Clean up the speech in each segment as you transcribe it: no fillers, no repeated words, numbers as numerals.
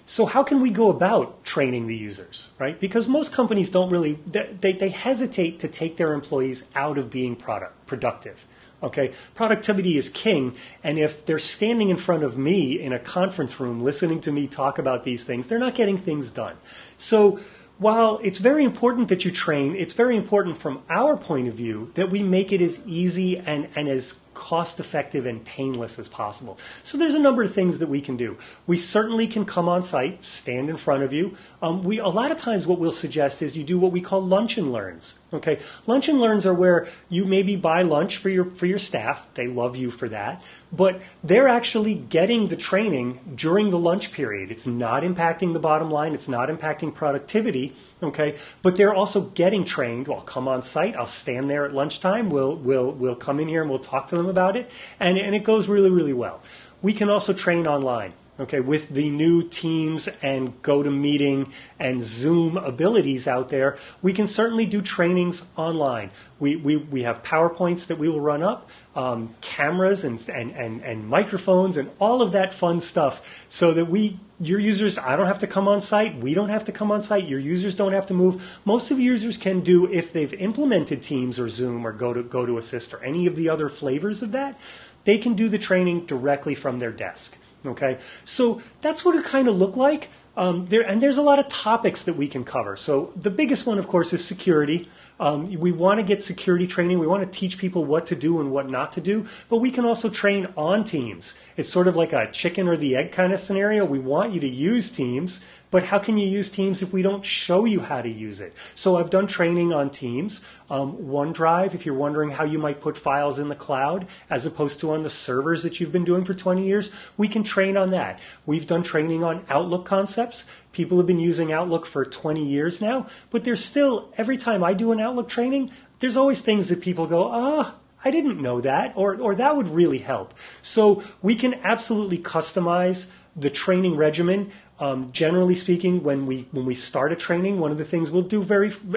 So how can we go about training the users, right? Because most companies don't really, they hesitate to take their employees out of being productive. Okay, productivity is king, and if they're standing in front of me in a conference room listening to me talk about these things, they're not getting things done. So while it's very important that you train, it's very important from our point of view that we make it as easy and as cost effective and painless as possible. So there's a number of things that we can do. We certainly can come on site, stand in front of you. A lot of times what we'll suggest is you do what we call lunch and learns. Okay, lunch and learns are where you maybe buy lunch for your staff. They love you for that, but they're actually getting the training during the lunch period. It's not impacting the bottom line. It's not impacting productivity. Okay, but they're also getting trained. I'll come on site. I'll stand there at lunchtime. We'll come in here and we'll talk to them about it, and it goes really, really well. We can also train online. Okay, with the new Teams and GoToMeeting and Zoom abilities out there, we can certainly do trainings online. We have PowerPoints that we will run up, cameras and microphones and all of that fun stuff, so that your users, I don't have to come on site, we don't have to come on site, your users don't have to move. Most of your users can do, if they've implemented Teams or Zoom or GoToAssist or any of the other flavors of that, they can do the training directly from their desk. Okay, so that's what it kind of look like. There's a lot of topics that we can cover. So the biggest one, of course, is security. We want to get security training. We want to teach people what to do and what not to do, but we can also train on Teams. It's sort of like a chicken or the egg kind of scenario. We want you to use Teams, but how can you use Teams if we don't show you how to use it? So I've done training on Teams. OneDrive, if you're wondering how you might put files in the cloud as opposed to on the servers that you've been doing for 20 years, we can train on that. We've done training on Outlook concepts. People have been using Outlook for 20 years now, but there's still, every time I do an Outlook training, there's always things that people go, I didn't know that, or that would really help. So we can absolutely customize the training regimen. Generally speaking, when we start a training, one of the things we'll do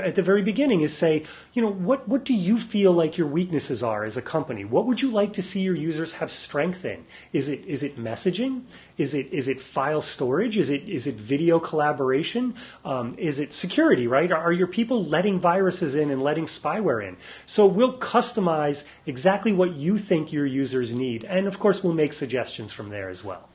at the very beginning is say, what do you feel like your weaknesses are as a company? What would you like to see your users have strength in? Is it messaging? Is it file storage? Is it video collaboration? Is it security, right? Are your people letting viruses in and letting spyware in? So we'll customize exactly what you think your users need. And of course, we'll make suggestions from there as well.